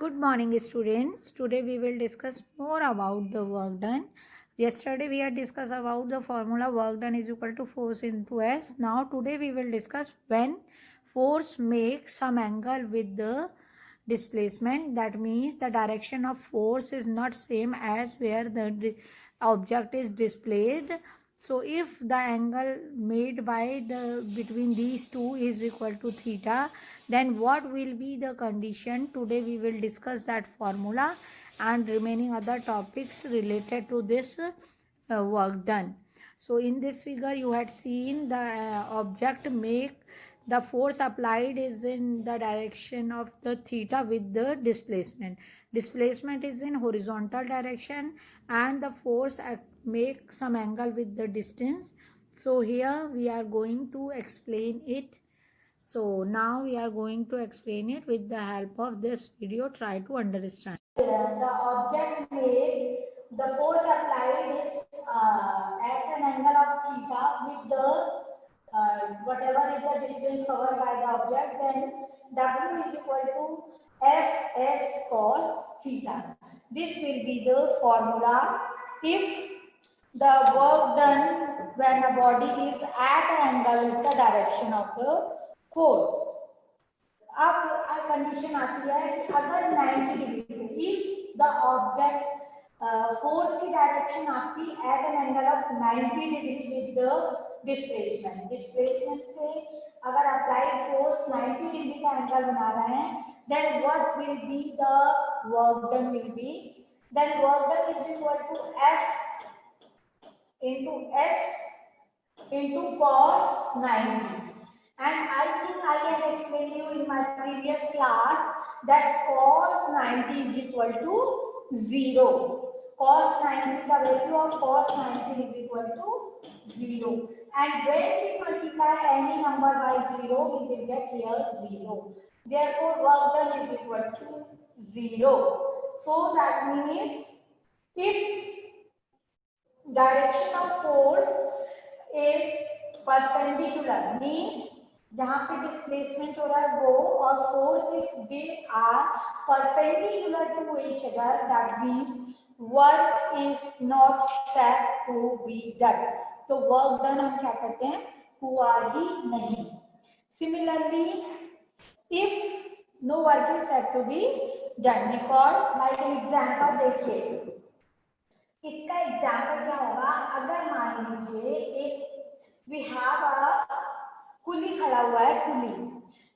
Good morning, students. Today we will discuss more about the work done. Yesterday we had discussed about the formula work done is equal to force into S. Now today we will discuss when force makes some angle with the displacement. That means the direction of force is not same as where the object is displaced. So if the angle made by the between these two is equal to theta, then what will be the condition? Today we will discuss that formula and remaining other topics related to this work done. So in this figure you had seen the object make the force applied is in the direction of the theta with the displacement is in horizontal direction, and the force make some angle with the distance. So here we are going to explain it. So now we are going to explain it with the help of this video. Try to understand. The object made, the force applied is at an angle of theta with the whatever is the distance covered by the object, then W is equal to Fs cos theta. This will be the formula if the work done when a body is at an angle with the direction of the force. अब condition आती है कि अगर 90 degree if the object force की direction आपकी at an angle of 90 degree with the displacement से अगर applied force 90 degree का एंगल बना रहे हैं, then what will be the work done will be, then work done is equal to F into S into cos 90. And I think I have explained you in my previous class that cos 90 is equal to 0. Cos 90, the value of cos 90 is equal to 0. And when we multiply any number by 0, we will get here 0. Therefore, work done is equal to 0. So that means if direction of force is perpendicular, means जहाँ पे displacement हो रहा है वो और force if they are perpendicular to each other, that means work is not set to be done. तो work done हम क्या कहते हैं? हुआ ही नहीं. Similarly if no work is set to be done, because like an example देखिए, इसका एग्जांपल क्या होगा? अगर मान लीजिए एक वी हैव अ कुली खड़ा हुआ है,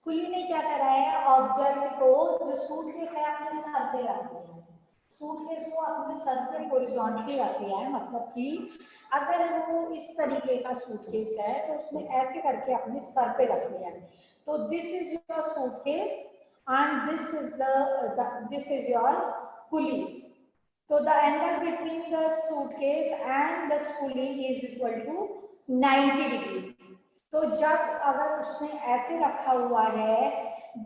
कुली ने क्या करा है? ऑब्जेक्ट को जो सूटकेस है अपने सर पे रख दिया है, सूटकेस को अपने सर पे हॉरिजॉन्टली रख दिया है. मतलब कि अगर वो इस तरीके का सूटकेस है तो उसने ऐसे करके अपने सर पे रख लिया है. तो this is your suitcase and this is your coolie. तो the angle between the suitcase and the coolie is equal to 90 degree. तो जब अगर उसने ऐसे रखा हुआ है,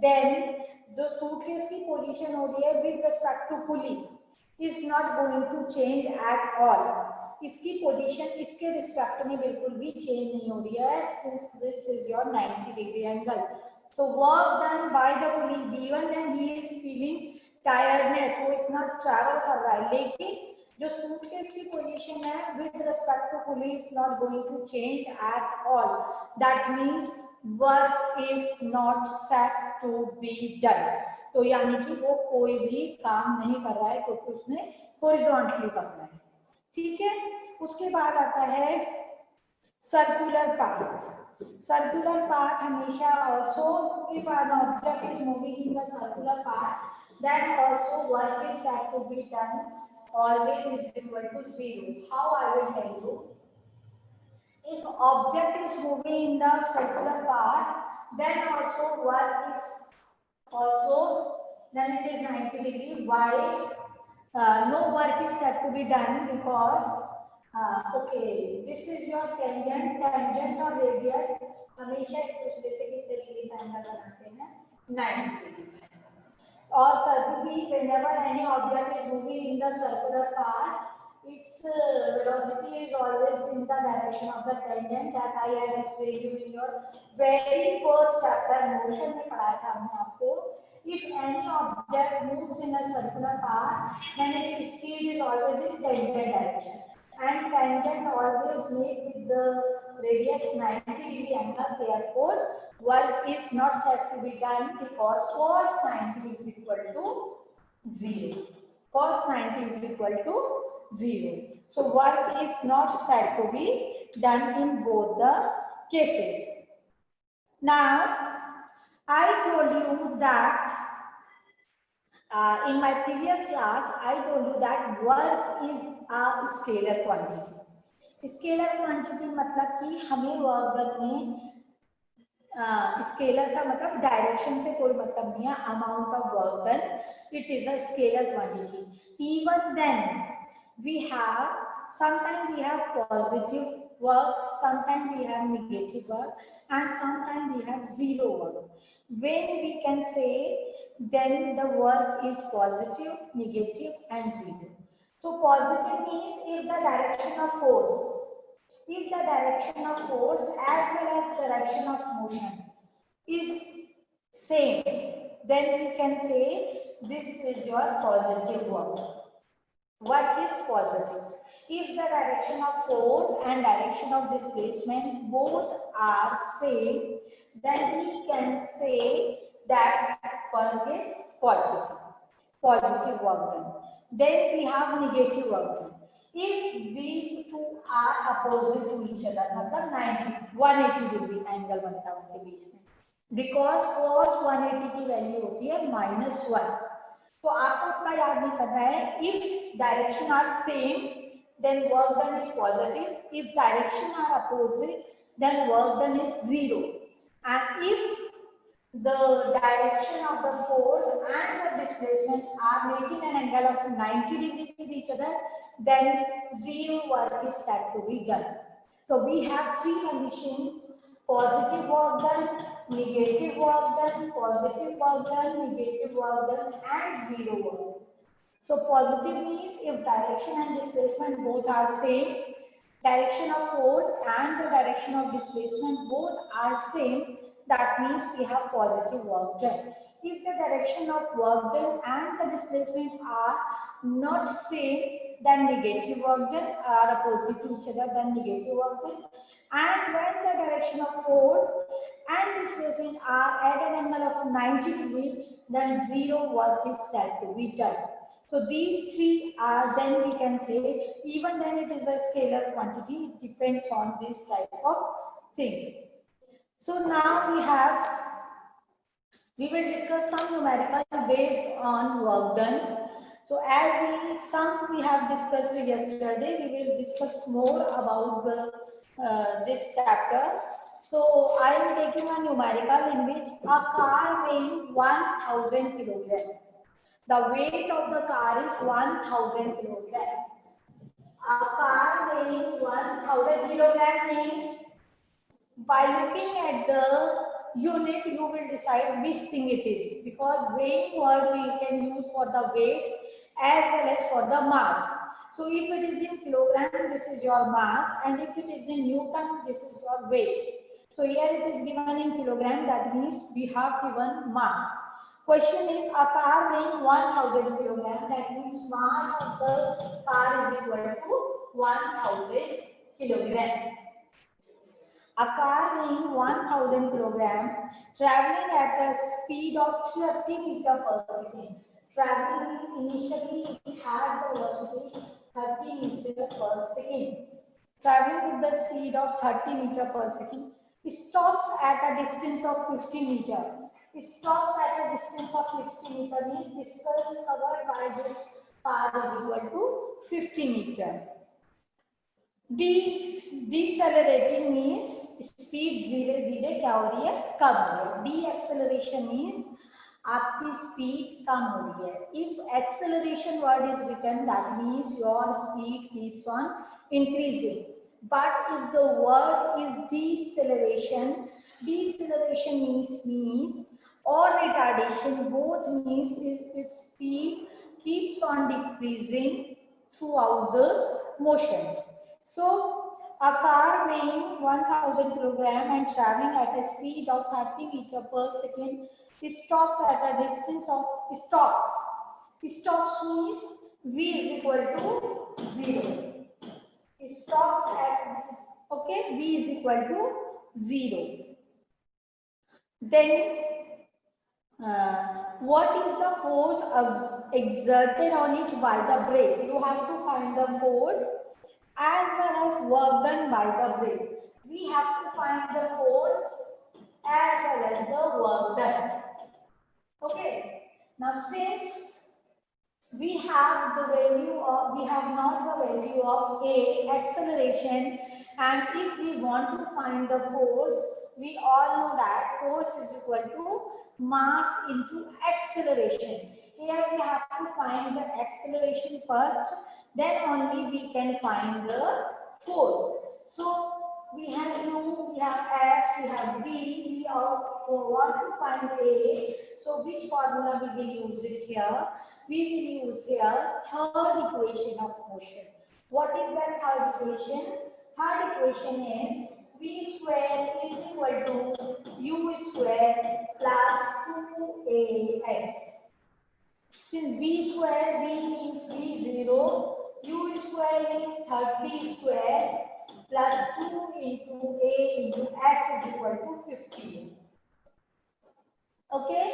देन जो सूटकेस की पोजीशन हो रही है with respect to pulley is not going to change at all. इसकी पोजीशन इसके रिस्पेक्ट में बिल्कुल भी चेंज नहीं हो रही है, since this is your 90 degree angle. So work done by the pulley, even then he is feeling tiredness, वो इतना ट्रैवल कर रहा है, लेकिन जो सूटकेस की पोजीशन है with respect to pulley is not going to change at all. That means work is not set to be done. तो यानी कि वो कोई भी काम नहीं कर रहा है क्योंकि उसने हॉरिजॉन्टली पकड़ा है. ठीक है. उसके बाद आता है सर्कुलर पाथ. सर्कुलर पाथ हमेशा also if an object is moving in the circular path, then also work is said to be done always is equal to 0. How I will tell you? If object is moving in the circular path, then also work is also, then it is 90 degree. Why? No work is said to be done because okay, this is your tangent और radius हमेशा एक दूसरे से कितने degree का angle बनाते हैं? 90 degree. और कभी भी whenever any object is moving in the circular path, its velocity is always in the direction of the tangent. That I had explained you in your very first chapter, motion में पढ़ाया था हमने आपको. If any object moves in a circular path, then its speed is always in tangent direction. And tangent always made with the radius 90-degree angle. Therefore, work is not said to be done because cos 90 is equal to 0. Cos 90 is equal to 0. So work is not said to be done in both the cases. Now, I told you that in my previous class, I told you that work is a scalar quantity. Scalar quantity मतलब कि हमें work done में scalar का मतलब direction से कोई मतलब नहीं है. Amount of work done, it is a scalar quantity. Even then we have sometimes we have positive work, sometimes we have negative work, and sometimes we have zero work. When we can say then the work is positive, negative, and zero. So positive means if the direction of force, if the direction of force as well as direction of motion is same, then we can say this is your positive work. Work is positive. If the direction of force and direction of displacement both are same, then we can say that work is positive. Positive work done. Then we have negative work done. If these two are opposite to each other, मतलब 180 degree angle बनता है उनके बीच में, because cos 180 की value होती है -1. तो आपको इतना याद नहीं करना है. If direction are same then work done is positive. If direction are opposite, then work done is 0. And if the direction of the force and the displacement are making an angle of 90 degree with each other, then 0 work is said to be done. So we have three conditions: positive work done, negative work done, positive work done, negative work done, and 0 work. So positive means if direction and displacement both are same, direction of force and the direction of displacement both are same, that means we have positive work done. If the direction of work done and the displacement are not same, then negative work done, are opposite to each other, then negative work done. And when the direction of force and displacement are at an angle of 90 degree, then 0 work is said to be done. So these three are, then we can say, even then it is a scalar quantity, it depends on this type of things. So now we will discuss some numerical based on work done. So as we have discussed yesterday, we will discuss more about this chapter. So I am taking a numerical in which a car weighing 1000 kilograms. The weight of the car is 1000 kilograms. A car weighing 1000 kilograms means by looking at the unit you will decide which thing it is, because weighing word we can use for the weight as well as for the mass. So if it is in kilogram, this is your mass, and if it is in Newton, this is your weight. So here it is given in kilogram, that means we have given mass. Question is a car weighing 1000 kilograms, that means mass of the car is equal to 1000 kilograms. A car weighing 1000 kilograms traveling at a speed of 30 meters per second. Traveling means initially it has the velocity 30 meters per second. Traveling with the speed of 30 meters per second, stops at a distance of 50 meters. Stops at a distance of 50 meters means distance covered by this car is equal to 50 meters. Decelerating means speed धीरे-धीरे क्या हो रही है, कम हो रही है. Deacceleration means आपकी speed कम हो रही है. If acceleration word is written, that means your speed keeps on increasing. But if the word is deceleration, deceleration means or retardation, both means its speed keeps on decreasing throughout the motion. So a car weighing 1000 kilograms and traveling at a speed of 30 meters per second stops at a distance of Stops means V is equal to 0. It stops at, okay, V is equal to 0. Then what is the force exerted on it by the brake? You have to find the force as well as work done by the brake. We have to find the force as well as the work done. Okay. Now since we have the value of, we have not the value of A, acceleration, and if we want to find the force, we all know that force is equal to mass into acceleration. Here we have to find the acceleration first, then only we can find the force. So we have U, we have S, we have B, we all want to find A. So which formula we will use it here? We will use here third equation of motion. What is that third equation? Third equation is V square is equal to U square plus 2AS. Since V square, V means V0, U square means 30 square plus 2 into A into S is equal to 15. Okay,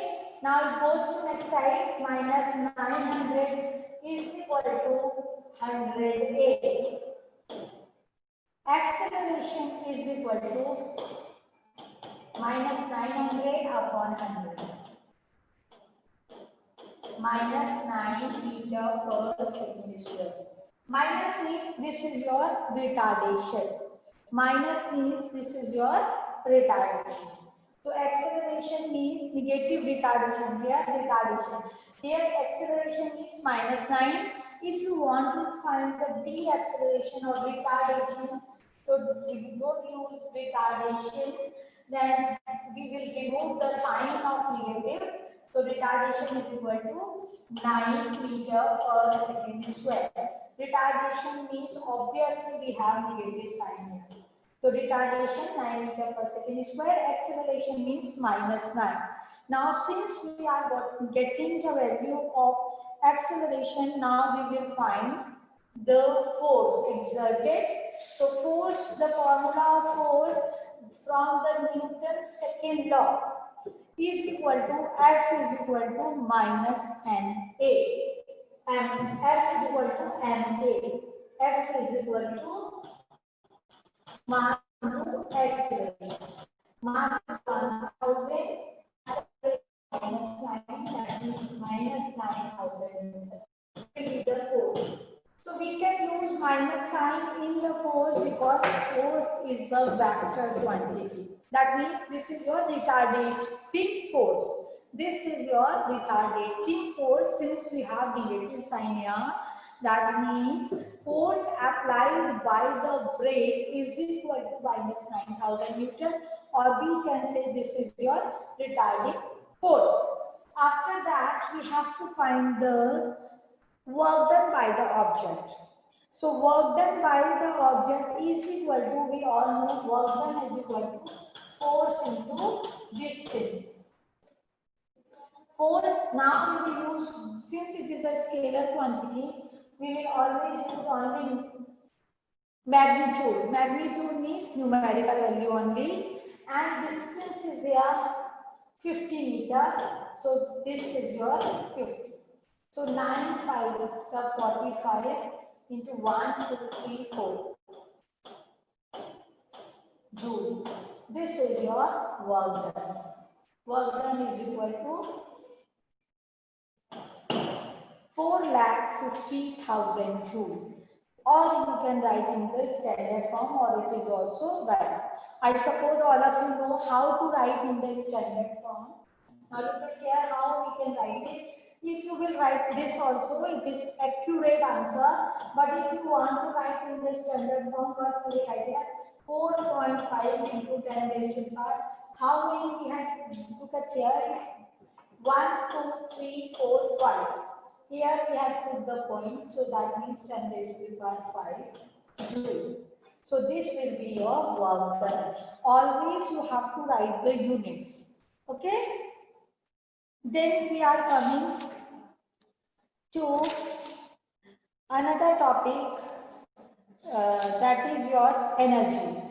now it goes to next side, minus 900 is equal to 100A. Acceleration is equal to minus 900 upon 100. Minus 9 meter per second square. Minus means this is your retardation. Minus means this is your retardation. So acceleration means negative retardation. Here retardation. Here acceleration is minus 9. If you want to find the deceleration or retardation, so we don't use retardation, then we will remove the sign of negative. So retardation is equal to 9 meter per second square. Retardation means obviously we have negative sign here. So retardation 9 meter per second square, acceleration means minus 9. Now since we are getting the value of acceleration, now we will find the force exerted. So force, the formula of force from the Newton's second law is equal to F is equal to minus NA. And F is equal to NA. F is equal to mass into acceleration. Mass is 1000, minus 9, that means minus 9000 will be the force. So we can use minus sign in the force because force is the vector quantity. That means this is your retarding force. This is your retarding force since we have negative sign here. That means force applied by the brake is equal to minus 9000 Newton, or we can say this is your retarding force. After that, we have to find the work done by the object. So work done by the object is equal to, we all know work done is equal to force into distance. Force, now we will use, since it is a scalar quantity, we will always use only magnitude. Magnitude means numerical value only, and distance is here 50 meter. So this is your 50. So 9 5 45 into 1 2 3 4 joule. This is your work done. Work done is equal to 4,50,000 joule. Or you can write in the standard form, or it is also right. I suppose all of you know how to write in the standard form. Now look at here how we can write it. If you will write this also, it is accurate answer. But if you want to write in the standard form, what you will write here? 4.5 into 10 raised to the power. How many we have? Look at here. 1, 2, 3, 4, 5. Here we have put the point, so that means 10 raised to the power 5 joule. So this will be your work done. Always you have to write the units. Okay? Then we are coming to another topic, that is your energy.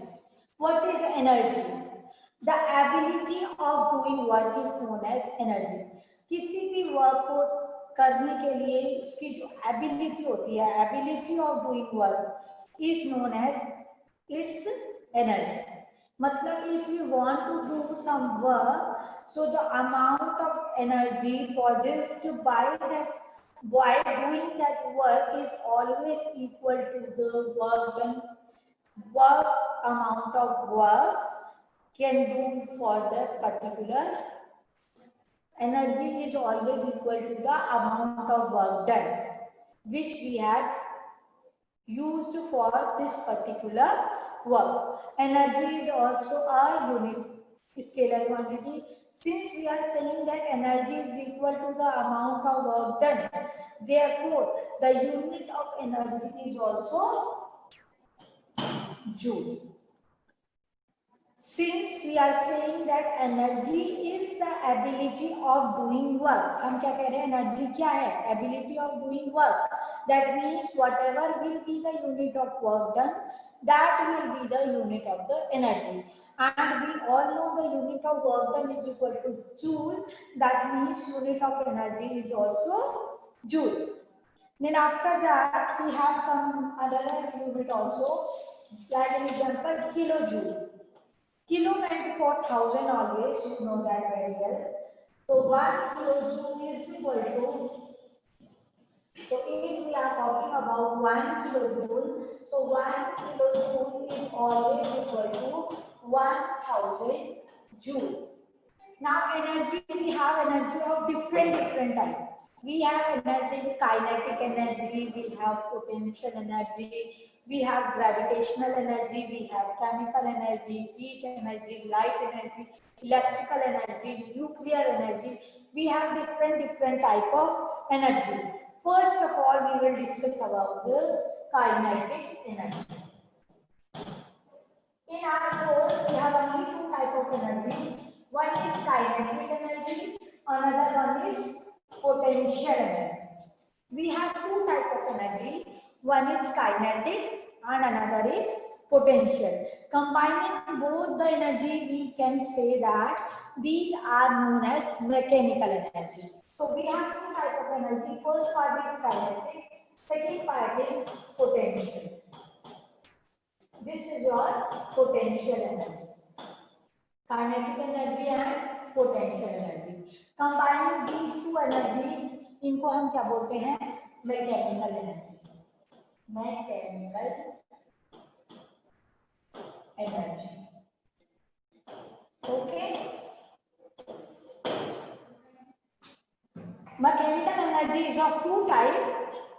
What is energy? The ability of doing work is known as energy. किसी भी work को करने के लिए उसकी जो ability होती है, ability of doing work is known as its energy. मतलब if you want to do some work, so the amount of energy possessed by doing that work is always equal to the work done. Work amount of work can do for that particular energy is always equal to the amount of work done which we had used for this particular work. Energy is also a unit scalar quantity. Since we are saying that energy is equal to the amount of work done, therefore the unit of energy is also joule. Since we are saying that energy is the ability of doing work, हम क्या कह रहे हैं, energy क्या है, ability of doing work. That means whatever will be the unit of work done, that will be the unit of the energy. And we all know the unit of work done is equal to joule. That means unit of energy is also joule. Then after that we have some other unit also. Like an example, kilojoule. Kilo meant for 1000 always, you know that very well. So 1 kilojoule is equal to, so if we are talking about 1 kilojoule, so 1 kilojoule is always equal to 1000 joule. Now energy, we have energy of different type. We have energy, kinetic energy, we have potential energy, we have gravitational energy, we have chemical energy, heat energy, light energy, electrical energy, nuclear energy. We have different type of energy. First of all, we will discuss about the kinetic energy. In our course, we have only two type of energy. One is kinetic energy, another one is potential energy. We have two type of energy. One is kinetic and another is potential. Combining both the energy, we can say that these are known as mechanical energy. So we have two type of energy. First part is kinetic, second part is potential. This is your potential energy. Kinetic energy and potential energy. Combining these two energy, इनको हम क्या बोलते हैं? Mechanical energy. Mechanical energy. Okay. Mechanical energy is of two types,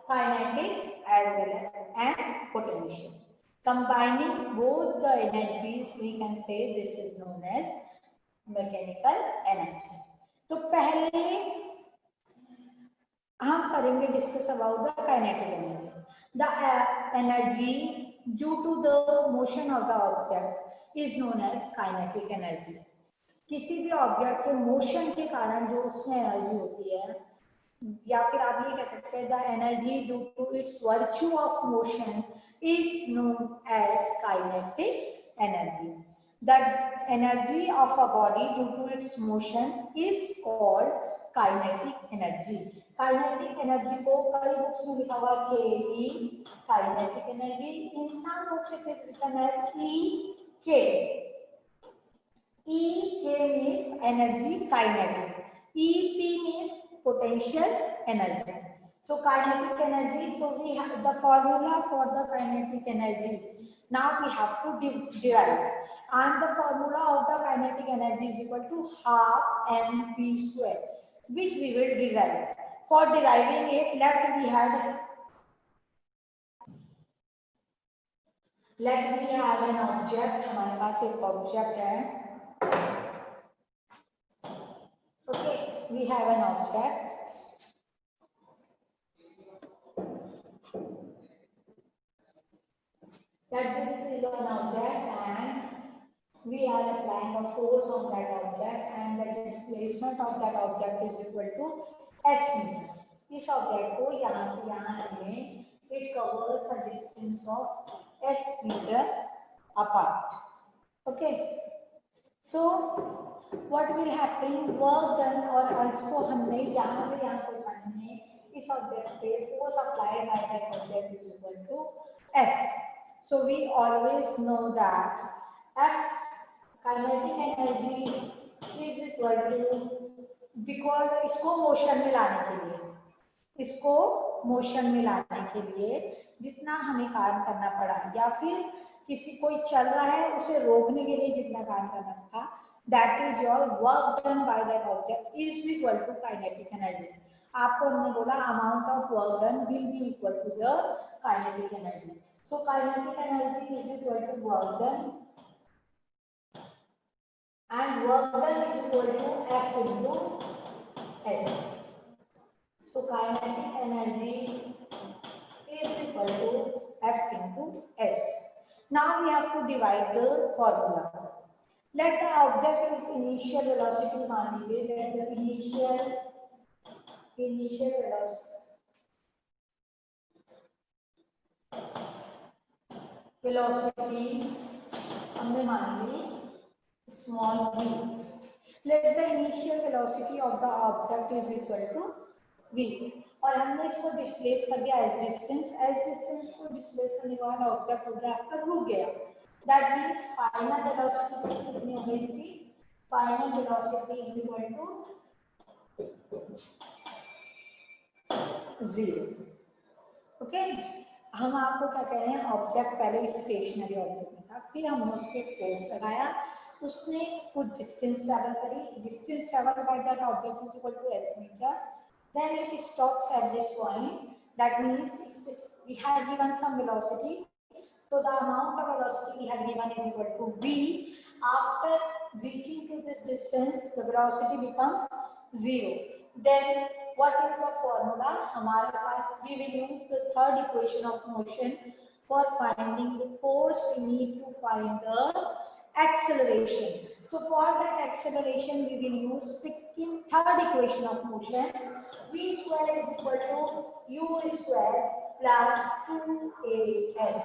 kinetic as well as potential. Combining both the energies, we can say this is known as mechanical energy. तो पहले हम करेंगे discuss about the kinetic energy. The energy due to the motion of the object is known as kinetic energy. किसी भी object के motion के कारण जो उसमें एनर्जी होती है, या फिर आप ये कह सकते हैं the energy due to its virtue of motion is known as kinetic energy. The energy of a body due to its motion is called kinetic energy. Kinetic energy को कई बुक्स में लिखा हुआ KE, kinetic energy. In some books it is written as EK. EK means energy kinetic. EP means potential energy. So kinetic energy, so we have the formula for the kinetic energy. Now we have to derive. And the formula of the kinetic energy is equal to half mv square, which we will derive. For deriving it, let me have an object. हमारे पास एक object है. Okay, we have an object. That this is an object and we are applying a force on that object and the displacement of that object is equal to s meter. इस object को यहाँ से यहाँ रखें, it covers a distance of s meter apart. Okay. So what will happen, work done, और इसको हमने यहाँ से यहाँ पर जाने में इस ऑब्जेक्ट पे force applied by that object is equal to F. So we always know that F kinetic energy is equal to, because इसको मोशन में लाने के लिए, इसको मोशन में लाने के लिए जितना हमें काम करना पड़ा, या फिर किसी कोई चल रहा है उसे रोकने के लिए जितना काम करना था, that is your work done by that object is equal to kinetic energy. आपको हमने बोला amount of work done will be equal to the kinetic energy. So kinetic energy is equal to work done, and work done is equal to F into S. So kinetic energy is equal to F into S. Now we have to divide the formula. Let the object is initial velocity, मान लीजिए, let the initial velocity हमने मान ली small v. Let the initial velocity of the object is equal to v. और हमने इसको displace कर दिया as distance को डिस्प्लेस करने के बाद ऑब्जेक्ट हो गया आपका रुक गया. दैट मींस फाइनल वेलोसिटी कितनी हो गई इसकी, final velocity is equal to 0. Okay. हम आपको क्या कह रहे हैं, ऑब्जेक्ट पहले स्टेशनरी ऑब्जेक्ट में था, फिर हमने उस पर फोर्स लगाया, उसने कुछ डिस्टेंस ट्रैवल करी, distance travel by that object is equal to s metre. Then if it stops at this point, that means we had given some velocity. So the amount of velocity we had given is equal to v. After reaching to this distance, the velocity becomes 0. Then what is the formula? हमारे पास, we will use the third equation of motion for finding the force. We need to find the acceleration. So for that acceleration we will use second third equation of motion. V square is equal to u square plus 2as.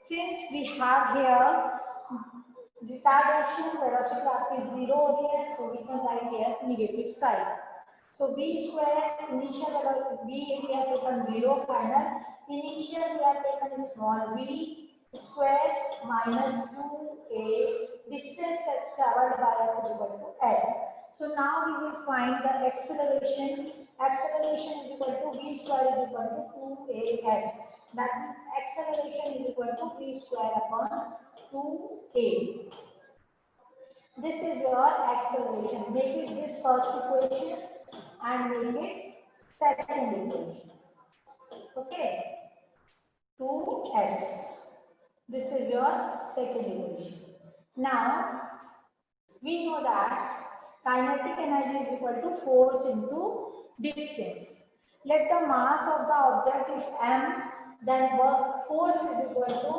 Since we have here retardation velocity आपकी 0 हो गई है, so we can write here negative side. So v square initial velocity, v we have taken 0, final initial we have taken small v square minus 2a, distance traveled by us is equal to s. So now we will find the acceleration. Acceleration is equal to v square is equal to 2as. That means acceleration is equal to v square upon 2a. This is your acceleration. Make it this first equation and make it second equation. Okay. 2s. This is your second equation. Now we know that kinetic energy is equal to force into distance. Let the mass of the object is m, then work force is equal to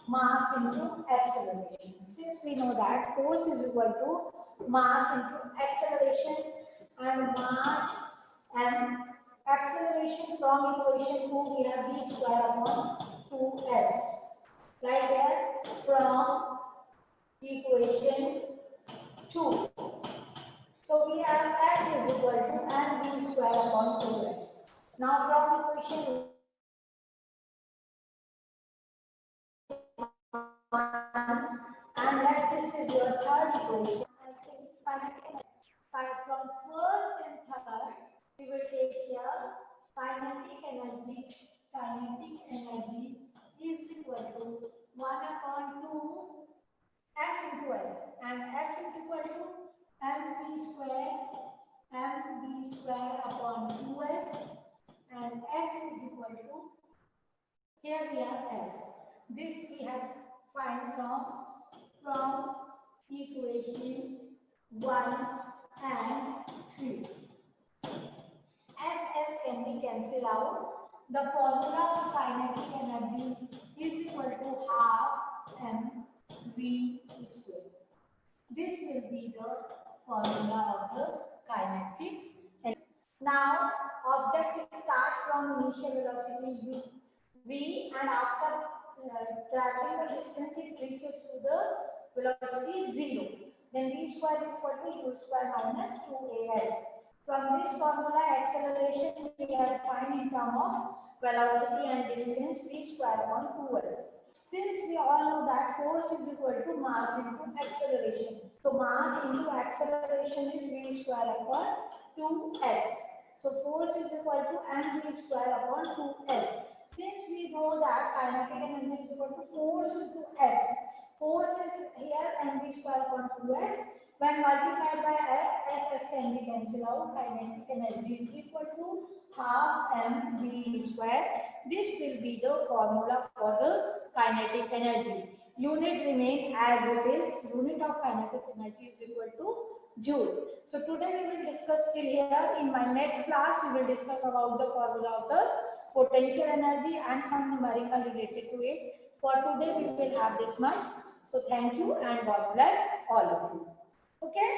mass into acceleration. Since we know that force is equal to mass into acceleration, and mass and acceleration from equation 2 we have v square upon 2s. Right there from equation 2. So we have f is equal to mv square upon 2s. Now from equation 1, and that this is your third equation. From first and third, we will take here kinetic energy. Kinetic energy is equal to 1 upon 2 f into s, and f is equal to mv square upon 2s, and s is equal to, here we have s. This we have find from equation 1 and 3. As s can be cancelled out. The formula for kinetic energy is equal to half mv square. This will be the formula of the kinetic energy. Now object starts from initial velocity v, and after traveling the distance it reaches to the velocity 0. Then v square is equal to u square minus 2al. From this formula, acceleration we are find in terms of velocity and distance v square upon 2s. Since we all know that force is equal to mass into acceleration. So mass into acceleration is v square upon 2s. So force is equal to mv square upon 2s. Since we know that kinetic energy is equal to force into s. Force is here mv square upon 2s. When multiplied by s can be cancelled out. Kinetic energy is equal to half mv square. This will be the formula for the kinetic energy. Unit remain as it is. Unit of kinetic energy is equal to joule. So today we will discuss till here. In my next class we will discuss about the formula of the potential energy and some numerical related to it. For today we will have this much. So thank you and God bless all of you. Okay.